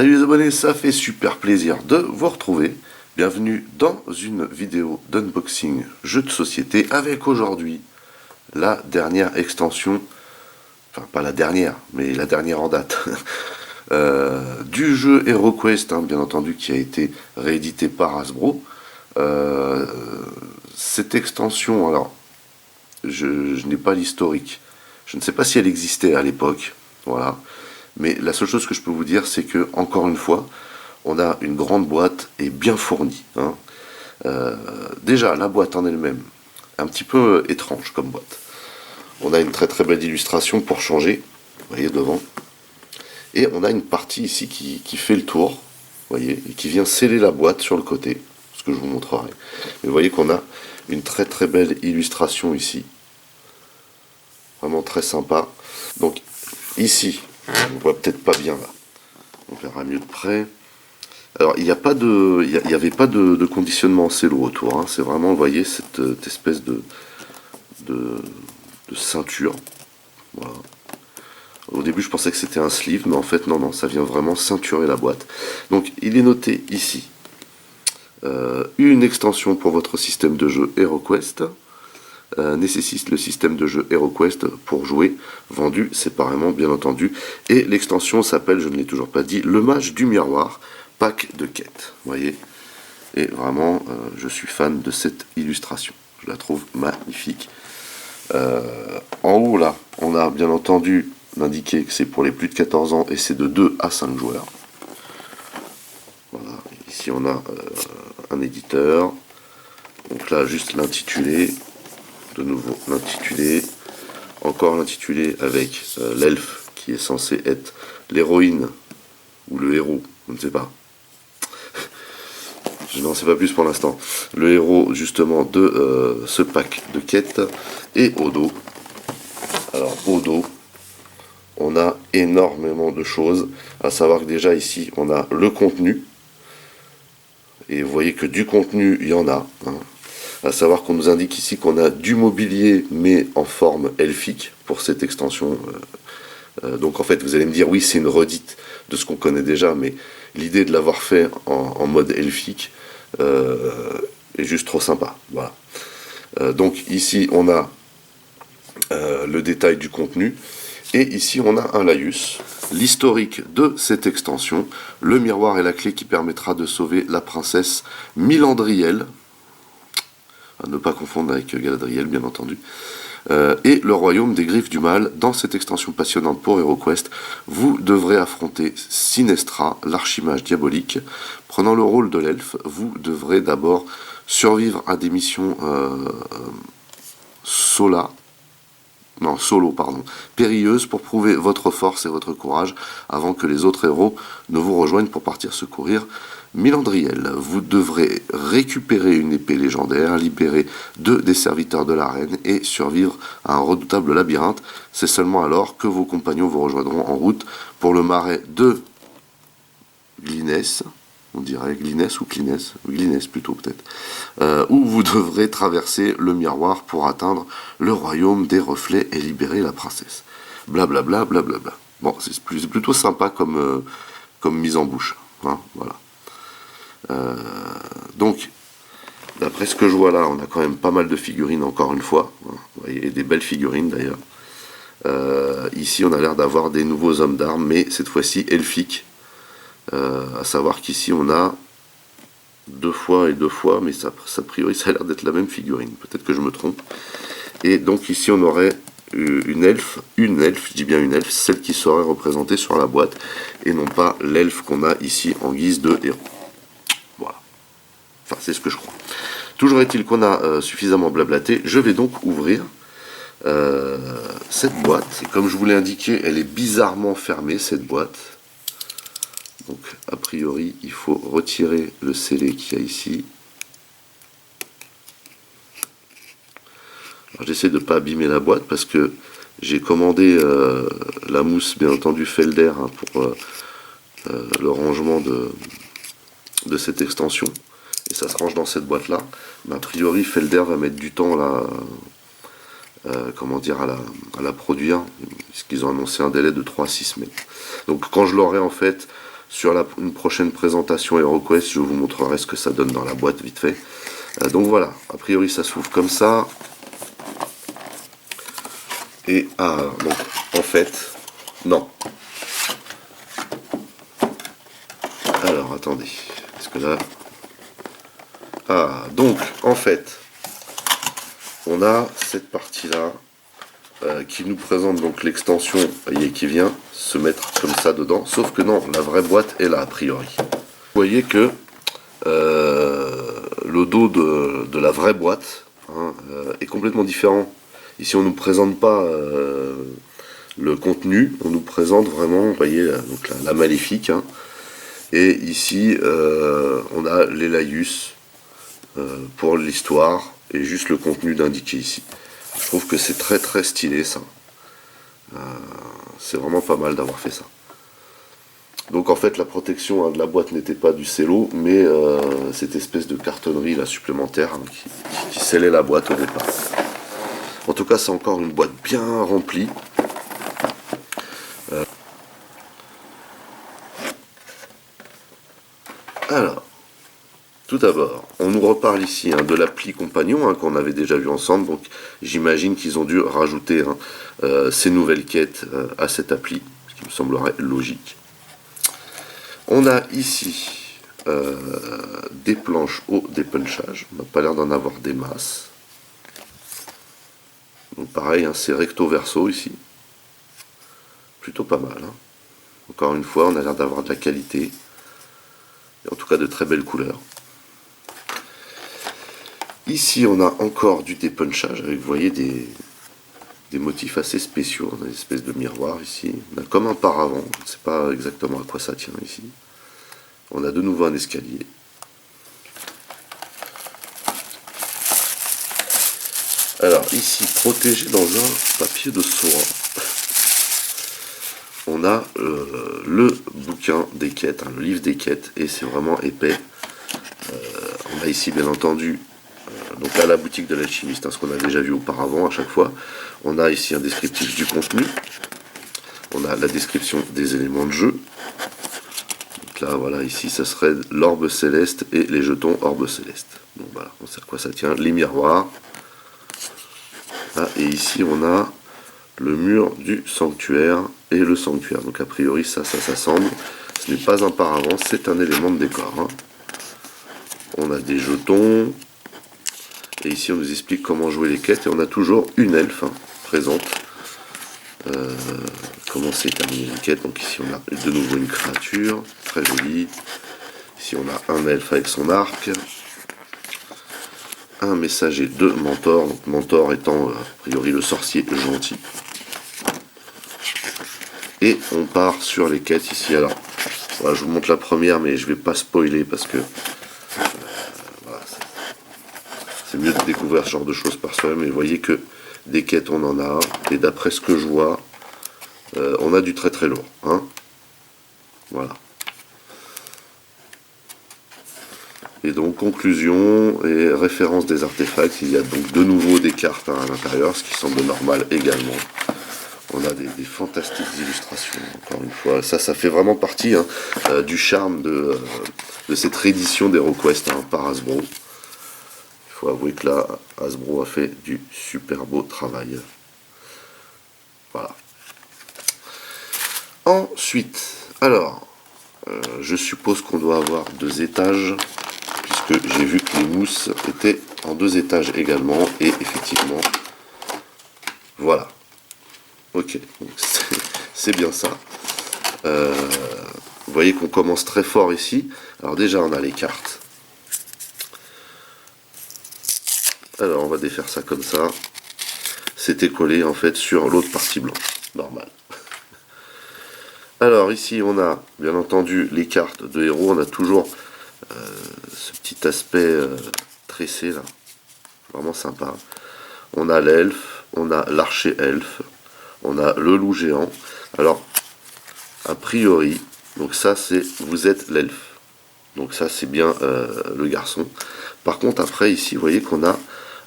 Salut les abonnés, ça fait super plaisir de vous retrouver. Bienvenue dans une vidéo d'unboxing jeu de société avec aujourd'hui la dernière extension, enfin pas la dernière, mais la dernière en date, du jeu HeroQuest, bien entendu, qui a été réédité par Hasbro. Cette extension, alors, je n'ai pas l'historique. Je ne sais pas si elle existait à l'époque, voilà. Mais la seule chose que je peux vous dire, c'est que, encore une fois, on a une grande boîte et bien fournie. Déjà, la boîte en elle-même, un petit peu étrange comme boîte. On a une très très belle illustration pour changer, vous voyez devant. Et on a une partie ici qui fait le tour, vous voyez, et qui vient sceller la boîte sur le côté, ce que je vous montrerai. Mais vous voyez qu'on a une très très belle illustration ici. Vraiment très sympa. Donc ici, on voit peut-être pas bien là. On verra mieux de près. Alors il n'y avait pas de conditionnement en cello autour. C'est vraiment, vous voyez, cette espèce de ceinture. Voilà. Au début, je pensais que c'était un sleeve, mais en fait, non, ça vient vraiment ceinturer la boîte. Donc, il est noté ici une extension pour votre système de jeu HeroQuest. Nécessite le système de jeu HeroQuest pour jouer, vendu séparément, bien entendu. Et l'extension s'appelle, je ne l'ai toujours pas dit, le Mage du Miroir, pack de quêtes. Vous voyez. Et vraiment, je suis fan de cette illustration. Je la trouve magnifique. En haut, là, on a bien entendu indiqué que c'est pour les plus de 14 ans et c'est de 2 à 5 joueurs. Voilà. Ici, on a un éditeur. Donc là, juste l'intitulé. De nouveau, l'intitulé. Encore l'intitulé avec l'elfe qui est censé être l'héroïne ou le héros, je ne sais pas. Je n'en sais pas plus pour l'instant. Le héros, justement, de ce pack de quêtes. Et au dos. Alors, au dos, on a énormément de choses. À savoir que déjà, ici, on a le contenu. Et vous voyez que du contenu, il y en a. À savoir qu'on nous indique ici qu'on a du mobilier, mais en forme elfique, pour cette extension. Donc, en fait, vous allez me dire, oui, c'est une redite de ce qu'on connaît déjà, mais l'idée de l'avoir fait en mode elfique est juste trop sympa. Voilà. Donc ici on a le détail du contenu et ici on a un laïus, l'historique de cette extension, le miroir est la clé qui permettra de sauver la princesse Milandriel, à ne pas confondre avec Galadriel bien entendu, et le royaume des griffes du mal. Dans cette extension passionnante pour HeroQuest, vous devrez affronter Sinestra, l'archimage diabolique. Prenant le rôle de l'elfe, vous devrez d'abord survivre à des missions solo, périlleuses pour prouver votre force et votre courage avant que les autres héros ne vous rejoignent pour partir secourir Milandriel. Vous devrez récupérer une épée légendaire, libérer 2 des serviteurs de la reine et survivre à un redoutable labyrinthe. C'est seulement alors que vos compagnons vous rejoindront en route pour le marais de Glyness, on dirait Glyness ou Glyness, Glyness plutôt peut-être, où vous devrez traverser le miroir pour atteindre le royaume des reflets et libérer la princesse. Blablabla, blablabla. Bon, c'est plutôt sympa comme mise en bouche. Voilà. Donc, d'après ce que je vois là, on a quand même pas mal de figurines encore une fois. Vous voyez, des belles figurines d'ailleurs. Ici, on a l'air d'avoir des nouveaux hommes d'armes, mais cette fois-ci elfiques. À savoir qu'ici, on a 2 fois et 2 fois, mais ça a priori, ça a l'air d'être la même figurine. Peut-être que je me trompe. Et donc ici, on aurait une elfe, je dis bien une elfe, celle qui serait représentée sur la boîte, et non pas l'elfe qu'on a ici en guise de héros. Voilà. Enfin, c'est ce que je crois. Toujours est-il qu'on a suffisamment blablaté. Je vais donc ouvrir cette boîte. Et comme je vous l'ai indiqué, elle est bizarrement fermée, cette boîte. Donc, a priori, il faut retirer le scellé qu'il y a ici. J'essaie de ne pas abîmer la boîte parce que j'ai commandé la mousse, bien entendu, Felder pour le rangement de cette extension. Et ça se range dans cette boîte-là. Mais a priori, Felder va mettre du temps là, à la produire, puisqu'ils ont annoncé un délai de 3 à 6 semaines. Donc quand je l'aurai en fait, sur une prochaine présentation HeroQuest, je vous montrerai ce que ça donne dans la boîte vite fait. Donc voilà, a priori ça s'ouvre comme ça. Et donc en fait, non. Alors attendez, parce que là... donc en fait, on a cette partie-là qui nous présente donc l'extension, voyez, qui vient se mettre comme ça dedans, sauf que non, la vraie boîte est là a priori. Vous voyez que le dos de la vraie boîte est complètement différent. Ici on ne nous présente pas le contenu, on nous présente vraiment, vous voyez, donc la maléfique. Et ici on a l'Elaïus pour l'histoire et juste le contenu d'indiqué ici. Je trouve que c'est très très stylé ça. C'est vraiment pas mal d'avoir fait ça. Donc en fait la protection de la boîte n'était pas du cello, mais cette espèce de cartonnerie là supplémentaire qui scellait la boîte au départ. En tout cas c'est encore une boîte bien remplie. Alors, tout d'abord, on nous reparle ici de l'appli compagnon qu'on avait déjà vu ensemble, donc j'imagine qu'ils ont dû rajouter ces nouvelles quêtes à cette appli, ce qui me semblerait logique. On a ici des planches au dépunchage, on n'a pas l'air d'en avoir des masses. Donc pareil, c'est recto verso ici, plutôt pas mal. Encore une fois, on a l'air d'avoir de la qualité, et en tout cas de très belles couleurs. Ici, on a encore du dépunchage avec, vous voyez, des motifs assez spéciaux. On a une espèce de miroir ici. On a comme un paravent. Je ne sais pas exactement à quoi ça tient ici. On a de nouveau un escalier. Alors, ici, protégé dans un papier de soie, on a le bouquin des quêtes, le livre des quêtes, et c'est vraiment épais. On a ici, bien entendu, donc à la boutique de l'alchimiste, ce qu'on a déjà vu auparavant à chaque fois. On a ici un descriptif du contenu. On a la description des éléments de jeu. Donc là, voilà, ici, ça serait l'orbe céleste et les jetons orbe céleste. Donc voilà, on sait à quoi ça tient. Les miroirs. Et ici, on a le mur du sanctuaire et le sanctuaire. Donc a priori, ça s'assemble. Ce n'est pas un paravent, c'est un élément de décor. On a des jetons. Et ici, on nous explique comment jouer les quêtes. Et on a toujours une elfe présente. Comment c'est terminé les quêtes. Donc ici, on a de nouveau une créature. Très jolie. Ici, on a un elfe avec son arc. Un messager de Mentor. Donc Mentor étant, a priori, le sorcier gentil. Et on part sur les quêtes ici. Alors, voilà, je vous montre la première, mais je ne vais pas spoiler parce que... voilà, c'est mieux de découvrir ce genre de choses par soi-même. Et vous voyez que des quêtes, on en a. Et d'après ce que je vois, on a du très très lourd. Voilà. Et donc, conclusion et référence des artefacts. Il y a donc de nouveau des cartes à l'intérieur, ce qui semble normal également. On a des fantastiques illustrations, encore une fois. Ça fait vraiment partie du charme de cette réédition d'HeroQuest par Hasbro. Il faut avouer que là, Hasbro a fait du super beau travail. Voilà. Ensuite, alors, je suppose qu'on doit avoir 2 étages, puisque j'ai vu que les mousses étaient en 2 étages également, et effectivement, voilà. Ok, c'est bien ça. Vous voyez qu'on commence très fort ici. Alors déjà, on a les cartes. Alors, on va défaire ça comme ça. C'était collé en fait sur l'autre partie blanche. Normal. Alors ici, on a bien entendu les cartes de héros. On a toujours ce petit aspect tressé là. Vraiment sympa. On a l'elfe, on a l'archer elfe, on a le loup géant. Alors, a priori, donc ça c'est vous êtes l'elfe. Donc ça c'est bien le garçon. Par contre après ici vous voyez qu'on a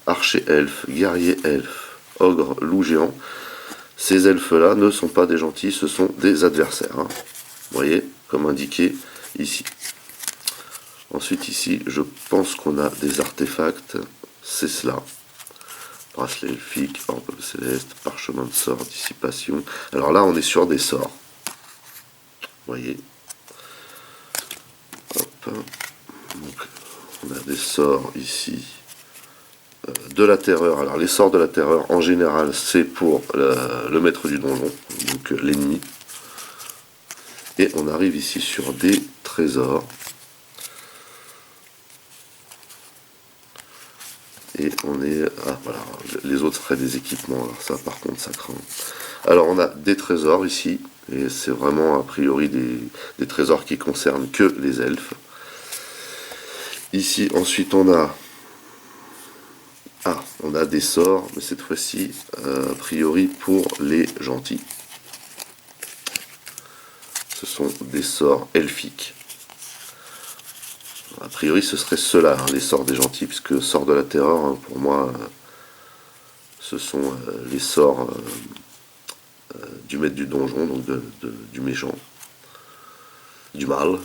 archer elfe, guerrier elfe, ogre, loup géant. Ces elfes là ne sont pas des gentils, ce sont des adversaires. Vous voyez, comme indiqué ici. Ensuite ici, je pense qu'on a des artefacts, c'est cela. Bracelet elfique, orbe céleste, parchemin de sort, dissipation. Alors là, on est sur des sorts. Vous voyez. Hop. Donc, on a des sorts ici. De la terreur. Alors les sorts de la terreur, en général, c'est pour le maître du donjon, donc l'ennemi. Et on arrive ici sur des trésors. Et on est... Ah voilà, les autres seraient des équipements, alors ça par contre ça craint. Alors on a des trésors ici, et c'est vraiment a priori des trésors qui concernent que les elfes. Ici ensuite on a... Ah, on a des sorts, mais cette fois-ci, a priori pour les gentils. Ce sont des sorts elfiques. A priori ce serait ceux-là, hein, les sorts des gentils, puisque sorts de la terreur, hein, pour moi, ce sont les sorts du maître du donjon, donc du méchant, du mal.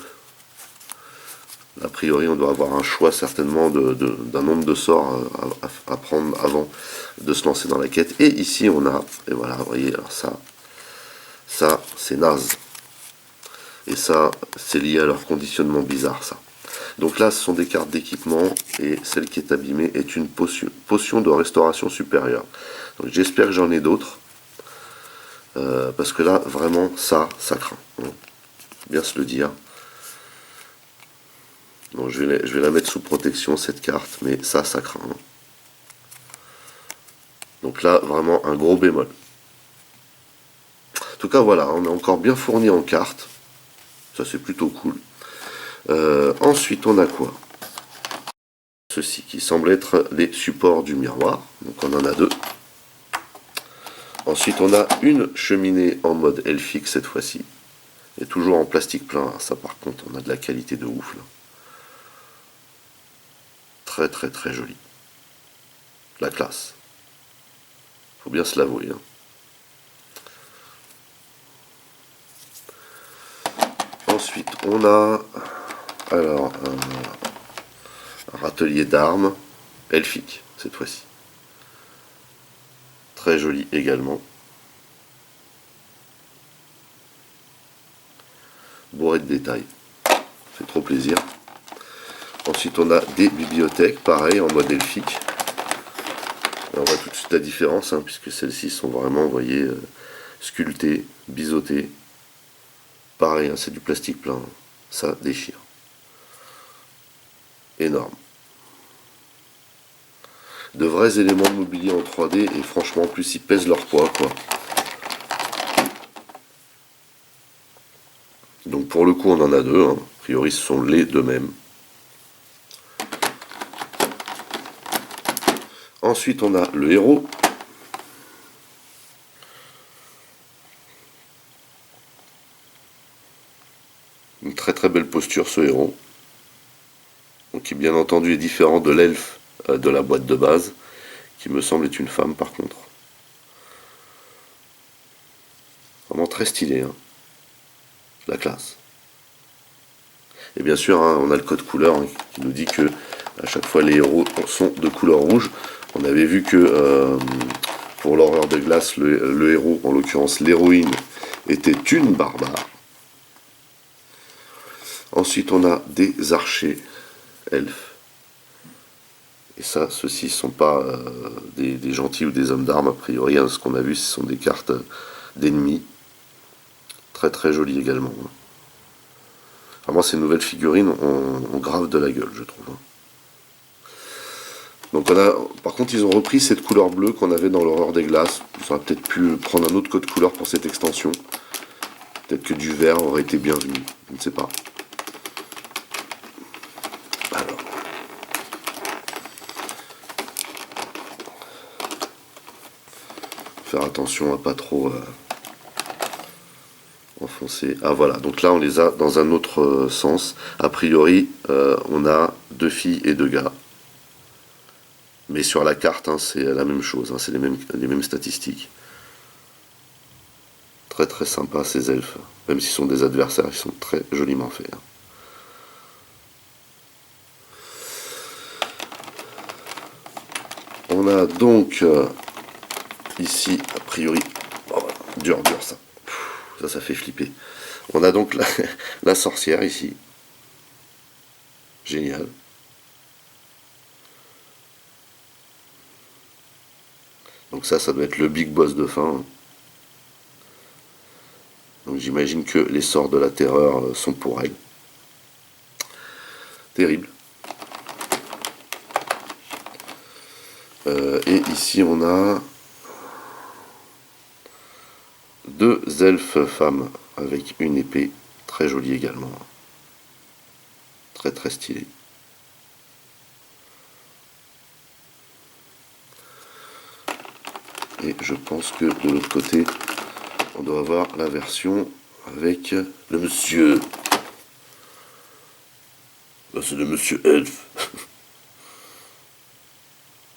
A priori, on doit avoir un choix certainement d'un nombre de sorts à prendre avant de se lancer dans la quête. Et ici, on a, et voilà, vous voyez, alors ça c'est naze. Et ça, c'est lié à leur conditionnement bizarre, ça. Donc là, ce sont des cartes d'équipement, et celle qui est abîmée est une potion de restauration supérieure. Donc j'espère que j'en ai d'autres. Parce que là, vraiment, ça craint. Hein. Bien se le dire. Donc je vais la mettre sous protection, cette carte, mais ça craint. Hein. Donc là, vraiment, un gros bémol. En tout cas, voilà, on est encore bien fourni en cartes. Ça, c'est plutôt cool. Ensuite, on a quoi? Ceci qui semble être les supports du miroir. Donc on en a deux. Ensuite, on a une cheminée en mode elfique cette fois-ci. Et toujours en plastique plein. Ça, par contre, on a de la qualité de ouf. Là. Très, très, très joli. La classe. Faut bien se l'avouer. Hein. Ensuite, on a alors un râtelier d'armes elfique cette fois-ci. Très joli également. Bourré de détails. Fait trop plaisir. Ensuite, on a des bibliothèques, pareil, en mode elfique. Et on voit tout de suite la différence, hein, puisque celles-ci sont vraiment, vous voyez, sculptées, biseautées. Pareil, hein, c'est du plastique plein. Ça déchire. Énorme. De vrais éléments de mobilier en 3D, et franchement, en plus, ils pèsent leur poids, quoi. Donc pour le coup, on en a deux. Hein. A priori, ce sont les deux mêmes. Ensuite, on a le héros. Une très très belle posture, ce héros. Donc, qui bien entendu est différent de l'elfe de la boîte de base, qui me semble être une femme par contre. Vraiment très stylé. Hein. La classe. Et bien sûr, hein, on a le code couleur hein, qui nous dit que à chaque fois les héros sont de couleur rouge. On avait vu que pour l'horreur de glace, le héros, en l'occurrence l'héroïne, était une barbare. Ensuite, on a des archers elfes. Et ça, ceux-ci ne sont pas des gentils ou des hommes d'armes, a priori. Hein, ce qu'on a vu, ce sont des cartes d'ennemis. Très très jolies également. Hein. Vraiment, ces nouvelles figurines ont grave de la gueule, je trouve. Hein. Donc on a, par contre, ils ont repris cette couleur bleue qu'on avait dans l'horreur des glaces. Ils auraient peut-être pu prendre un autre code couleur pour cette extension. Peut-être que du vert aurait été bienvenu. Je ne sais pas. Alors. Faire attention à pas trop enfoncer. Ah voilà, donc là on les a dans un autre sens. A priori, on a deux filles et deux gars. Mais sur la carte, hein, c'est la même chose, hein, c'est les mêmes statistiques. Très très sympa ces elfes. Même s'ils sont des adversaires, ils sont très joliment faits. On a donc ici, a priori, oh, dur ça. Ça fait flipper. On a donc la sorcière ici. Génial. Donc ça doit être le big boss de fin. Donc j'imagine que les sorts de la terreur sont pour elle. Terrible. Et ici on a deux elfes femmes avec une épée, très jolie également. Très très stylé. Et je pense que de l'autre côté, on doit avoir la version avec le monsieur. C'est le monsieur elfe.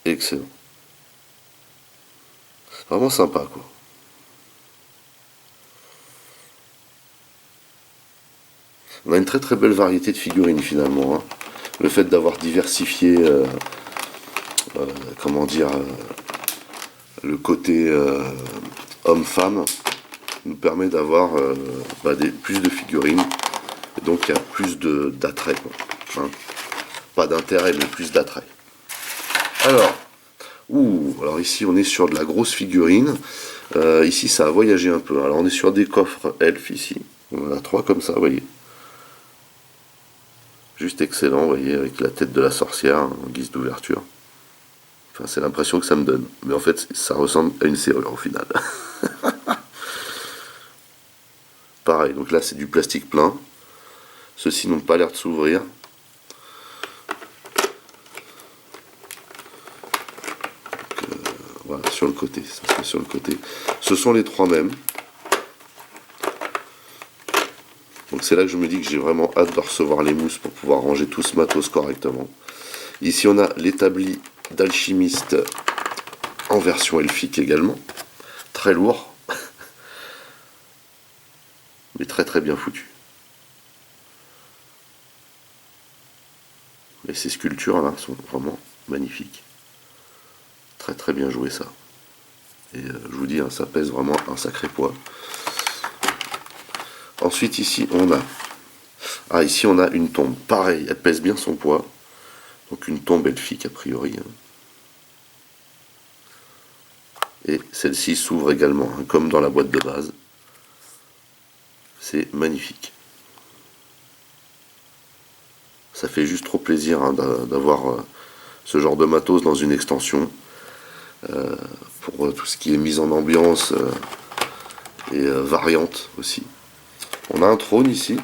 Excellent. Vraiment sympa quoi. On a une très très belle variété de figurines finalement. Hein. Le fait d'avoir diversifié, comment dire, le côté homme-femme nous permet d'avoir plus de figurines. Et donc il y a plus d'attrait. Hein. Pas d'intérêt, mais plus d'attrait. Alors ici on est sur de la grosse figurine. Ici ça a voyagé un peu. Alors on est sur des coffres elfes ici. On en a 3 comme ça, vous voyez. Juste excellent, vous voyez, avec la tête de la sorcière en guise d'ouverture. Enfin, c'est l'impression que ça me donne. Mais en fait, ça ressemble à une serrure au final. Pareil, donc là c'est du plastique plein. Ceux-ci n'ont pas l'air de s'ouvrir. Voilà, sur le côté, ça se met sur le côté. Ce sont les 3 mêmes. Donc c'est là que je me dis que j'ai vraiment hâte de recevoir les mousses pour pouvoir ranger tout ce matos correctement. Ici on a l'établi d'alchimiste en version elfique également. Très lourd. Mais très très bien foutu. Et ces sculptures là sont vraiment magnifiques. Très très bien joué ça. Et je vous dis, hein, ça pèse vraiment un sacré poids. Ensuite ici on a... Ah, ici on a une tombe. Pareil, elle pèse bien son poids. Donc une tombe elfique a priori. Hein. Et celle-ci s'ouvre également, hein, comme dans la boîte de base. C'est magnifique. Ça fait juste trop plaisir hein, d'avoir ce genre de matos dans une extension. Pour tout ce qui est mise en ambiance et variante aussi. On a un trône ici.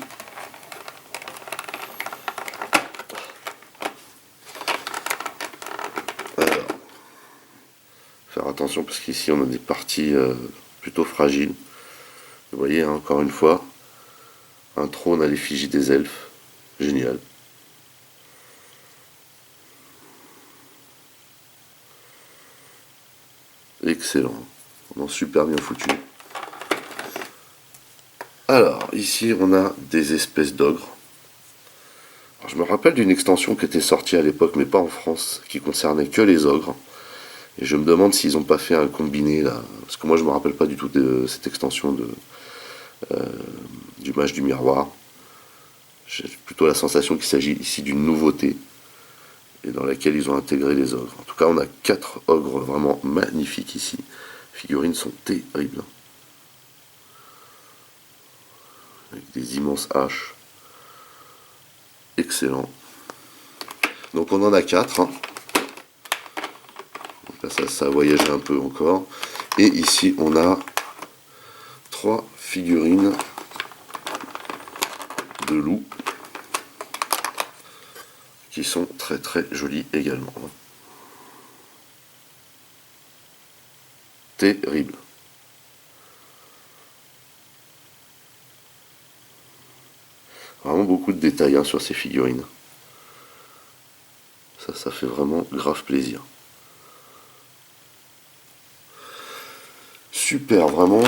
Alors, faire attention parce qu'ici on a des parties plutôt fragiles. Vous voyez, hein, encore une fois, un trône à l'effigie des elfes. Génial. Excellent. Vraiment super bien foutu. Alors, ici, on a des espèces d'ogres. Je me rappelle d'une extension qui était sortie à l'époque, mais pas en France, qui concernait que les ogres. Et je me demande s'ils n'ont pas fait un combiné là. Parce que moi, je me rappelle pas du tout de cette extension du Mage du Miroir. J'ai plutôt la sensation qu'il s'agit ici d'une nouveauté. Et dans laquelle ils ont intégré les ogres. En tout cas, on a 4 ogres vraiment magnifiques ici. Les figurines sont terribles. Avec des immenses haches. Excellent. Donc on en a 4. Hein. Donc là, ça a voyagé un peu encore. Et ici, on a 3 figurines de loups. Qui sont très très jolies également. Terrible. Vraiment beaucoup de détails hein, sur ces figurines. Ça fait vraiment grave plaisir. Super, vraiment.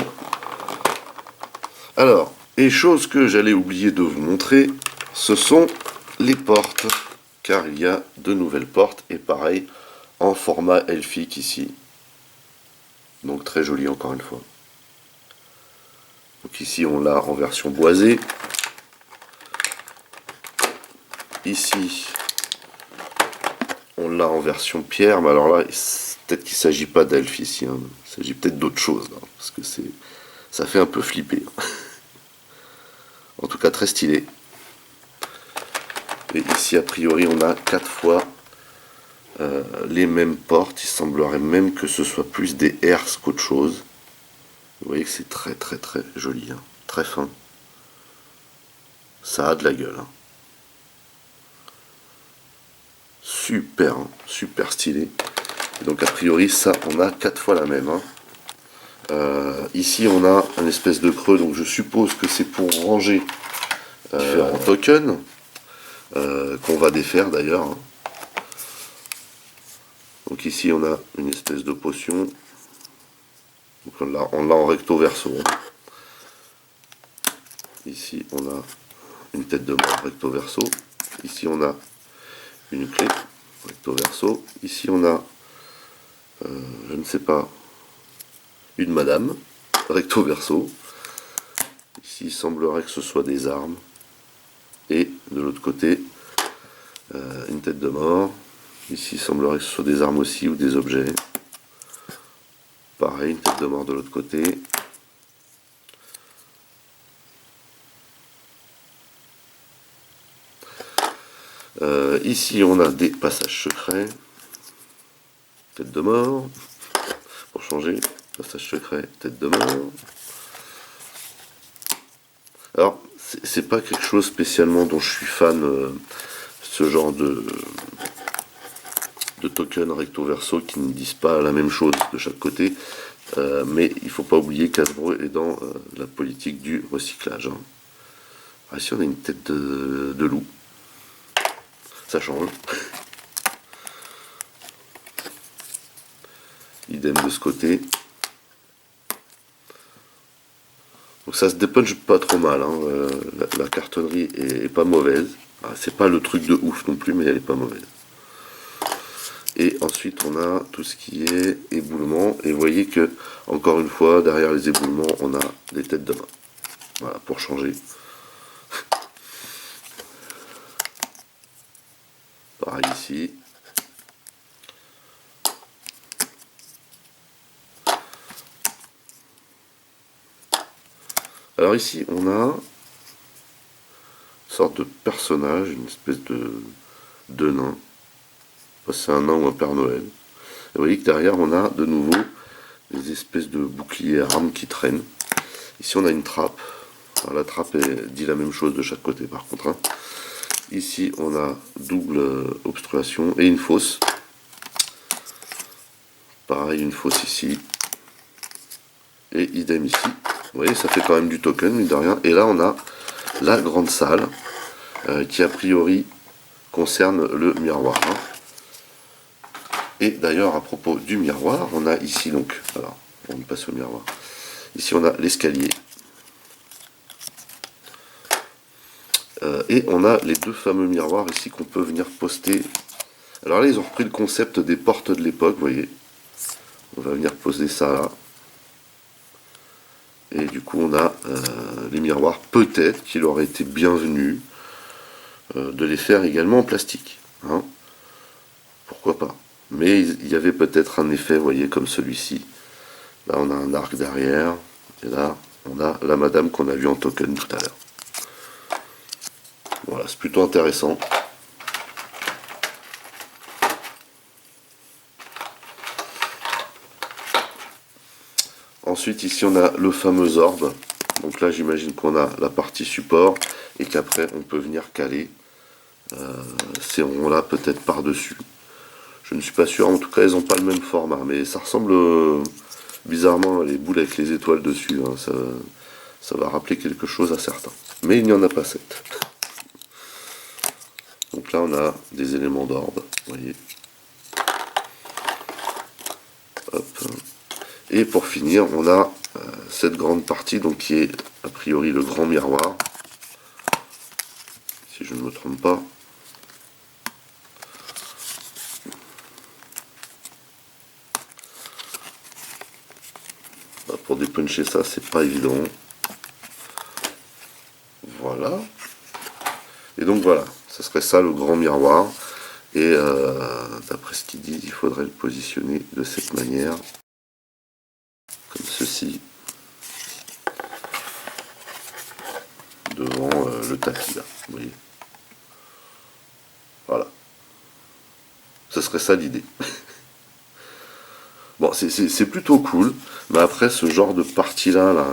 Alors, Et chose que j'allais oublier de vous montrer, ce sont les portes, car il y a de nouvelles portes, et pareil, en format elfique ici. Donc très joli encore une fois. Donc ici on l'a en version boisée. Ici on l'a en version pierre, mais alors là, peut-être qu'il ne s'agit pas d'elfe ici, hein. Il s'agit peut-être d'autre chose, là, parce que ça fait un peu flipper. En tout cas très stylé. Et ici a priori on a 4 fois les mêmes portes. Il semblerait même que ce soit plus des herses qu'autre chose. Vous voyez que c'est très très très joli, hein. Très fin. Ça a de la gueule, hein. Super, hein. Super stylé. Et donc a priori ça on a 4 fois la même, hein. Ici on a un espèce de creux, donc je suppose que c'est pour ranger différents tokens qu'on va défaire d'ailleurs, hein. Donc ici on a une espèce de potion. Donc on l'a en recto verso. Ici on a une tête de mort recto verso. Ici on a une clé recto verso. Ici on a je ne sais pas, une madame recto verso. Ici il semblerait que ce soit des armes. Et de l'autre côté une tête de mort. Ici il semblerait que ce soit des armes aussi ou des objets. Pareil, une tête de mort de l'autre côté. Ici on a des passages secrets. Tête de mort. Pour changer, passage secret, tête de mort. Alors, c'est pas quelque chose spécialement dont je suis fan, ce genre de tokens recto verso qui ne disent pas la même chose de chaque côté. Mais il faut pas oublier qu'Hasbro est dans la politique du recyclage, hein. Ah, ici on a une tête de loup. Ça change. Idem de ce côté. Donc ça se dépunche pas trop mal, hein. La cartonnerie est pas mauvaise. Ah, c'est pas le truc de ouf non plus, mais elle est pas mauvaise. Et ensuite on a tout ce qui est éboulement. Et vous voyez que, encore une fois, derrière les éboulements, on a des têtes de main. Voilà, pour changer. Pareil ici. Alors ici, on a une sorte de personnage, une espèce de nain. C'est un nain ou un Père Noël. Et vous voyez que derrière, on a de nouveau des espèces de boucliers armes qui traînent. Ici, on a une trappe. Alors, la trappe dit la même chose de chaque côté, par contre, hein. Ici, on a double obstruation et une fosse. Pareil, une fosse ici. Et idem ici. Vous voyez, ça fait quand même du token, mine de rien. Et là, on a la grande salle qui, a priori, concerne le miroir, hein. Et d'ailleurs, à propos du miroir, on a ici donc, alors, on passe au miroir. Ici, on a l'escalier. Et on a les deux fameux miroirs ici qu'on peut venir poster. Alors là, ils ont repris le concept des portes de l'époque, vous voyez. On va venir poser ça là. Et du coup, on a les miroirs. Peut-être qu'il aurait été bienvenu de les faire également en plastique, hein. Pourquoi pas. Mais il y avait peut-être un effet, vous voyez, comme celui-ci. Là, on a un arc derrière. Et là, on a la madame qu'on a vue en token tout à l'heure. Voilà, c'est plutôt intéressant. Ensuite, ici, on a le fameux orbe. Donc là, j'imagine qu'on a la partie support et qu'après, on peut venir caler ces ronds-là peut-être par-dessus. Je ne suis pas sûr. En tout cas, elles n'ont pas le même format. Mais ça ressemble bizarrement à les boules avec les étoiles dessus, hein. Ça va rappeler quelque chose à certains. Mais il n'y en a pas 7. Donc là, on a des éléments d'orbe, vous voyez. Hop. Et pour finir, on a cette grande partie, donc qui est a priori le grand miroir, si je ne me trompe pas. Pour dépuncher ça, c'est pas évident. Voilà. Et donc voilà, ce serait ça le grand miroir. Et d'après ce qu'ils disent, il faudrait le positionner de cette manière, comme ceci, devant le tapis là. Vous voyez. Voilà. Ce serait ça l'idée. Bon, c'est plutôt cool, mais après ce genre de partie-là,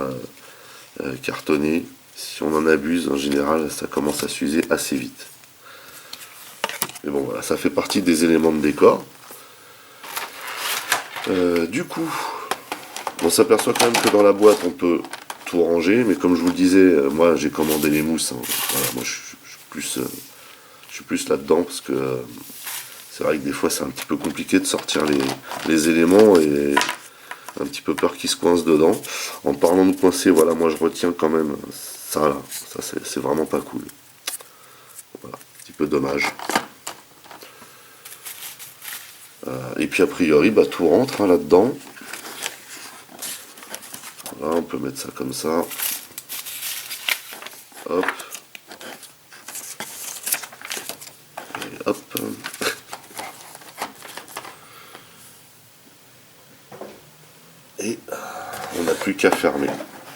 cartonnée, si on en abuse, en général, ça commence à s'user assez vite. Mais bon, voilà, ça fait partie des éléments de décor. Du coup, on s'aperçoit quand même que dans la boîte, on peut tout ranger, mais comme je vous le disais, moi j'ai commandé les mousses. Hein. Voilà, moi je suis plus là-dedans, parce que c'est vrai que des fois c'est un petit peu compliqué de sortir les éléments, et un petit peu peur qu'ils se coincent dedans. En parlant de coincer, voilà, moi je retiens quand même ça là, ça c'est vraiment pas cool. Voilà, un petit peu dommage. Et puis a priori, bah, tout rentre hein, là-dedans. Voilà, on peut mettre ça comme ça. Hop. Et hop. Et on n'a plus qu'à fermer,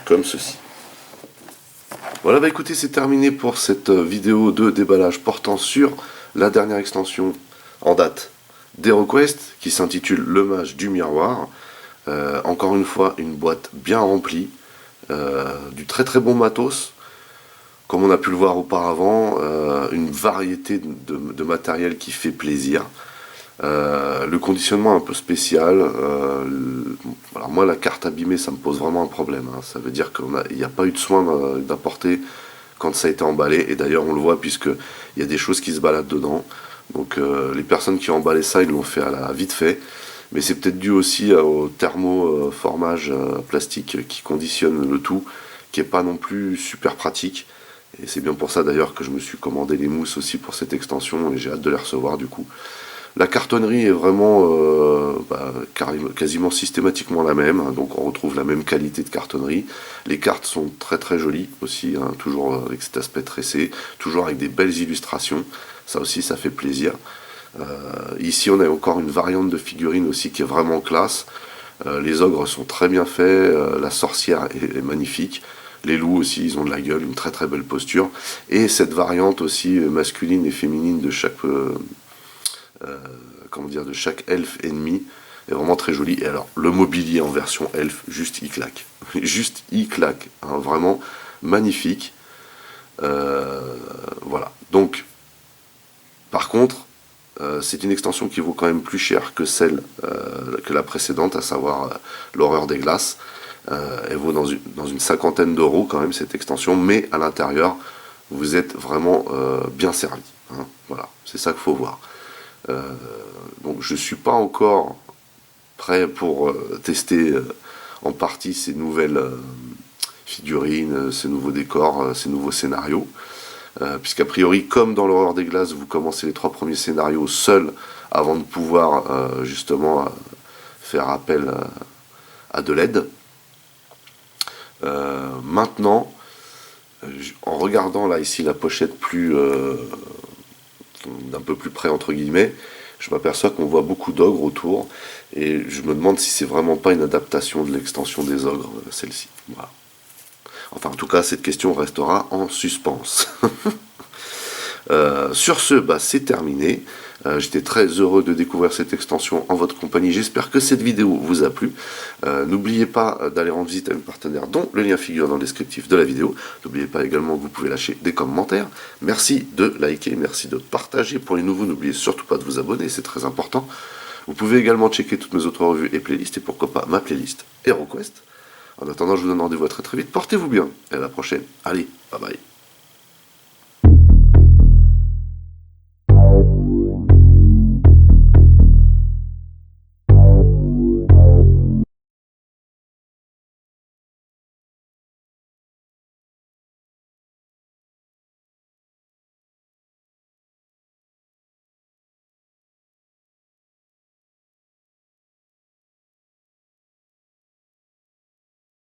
comme ceci. Voilà, bah écoutez, c'est terminé pour cette vidéo de déballage portant sur la dernière extension en date d'HeroQuest, qui s'intitule Le Mage du Miroir. Encore une fois, une boîte bien remplie, du très très bon matos, comme on a pu le voir auparavant, une variété de matériel qui fait plaisir. Le conditionnement un peu spécial. Alors moi, la carte abîmée, ça me pose vraiment un problème. Hein. Ça veut dire qu'il n'y a pas eu de soin d'apporter quand ça a été emballé. Et d'ailleurs, on le voit puisqu'il y a des choses qui se baladent dedans. Donc les personnes qui ont emballé ça, ils l'ont fait à la vite fait. Mais c'est peut-être dû aussi au thermoformage plastique qui conditionne le tout, qui n'est pas non plus super pratique. Et c'est bien pour ça d'ailleurs que je me suis commandé les mousses aussi pour cette extension, et j'ai hâte de les recevoir du coup. La cartonnerie est vraiment quasiment systématiquement la même, hein, donc on retrouve la même qualité de cartonnerie. Les cartes sont très très jolies aussi, hein, toujours avec cet aspect tressé, toujours avec des belles illustrations, ça aussi ça fait plaisir. Ici on a encore une variante de figurine aussi qui est vraiment classe. Les ogres sont très bien faits, la sorcière est magnifique. Les loups aussi, ils ont de la gueule, une très très belle posture. Et cette variante aussi masculine et féminine de chaque de chaque elfe ennemi est vraiment très joli. Et alors le mobilier en version elfe, juste il claque. Juste il claque, hein, vraiment magnifique. Voilà. Donc, par contre, c'est une extension qui vaut quand même plus cher que celle que la précédente, à savoir l'horreur des glaces. Elle vaut dans une cinquantaine d'euros quand même cette extension, mais à l'intérieur, vous êtes vraiment bien servi. Hein, voilà, c'est ça qu'il faut voir. Donc je ne suis pas encore prêt pour tester en partie ces nouvelles figurines, ces nouveaux décors, ces nouveaux scénarios. Puisqu'a priori, comme dans l'horreur des glaces, vous commencez les 3 premiers scénarios seuls avant de pouvoir justement faire appel à de l'aide. Maintenant, en regardant là ici la pochette d'un peu plus près entre guillemets, je m'aperçois qu'on voit beaucoup d'ogres autour, et je me demande si c'est vraiment pas une adaptation de l'extension des ogres, celle-ci. Voilà. Enfin, en tout cas, cette question restera en suspens. Sur ce, c'est terminé. J'étais très heureux de découvrir cette extension en votre compagnie. J'espère que cette vidéo vous a plu. N'oubliez pas d'aller rendre visite à mes partenaires, dont le lien figure dans le descriptif de la vidéo. N'oubliez pas également que vous pouvez lâcher des commentaires. Merci de liker, merci de partager. Pour les nouveaux, n'oubliez surtout pas de vous abonner, c'est très important. Vous pouvez également checker toutes mes autres revues et playlists, et pourquoi pas ma playlist HeroQuest. En attendant, je vous donne rendez-vous à très très vite. Portez-vous bien, et à la prochaine. Allez, bye bye.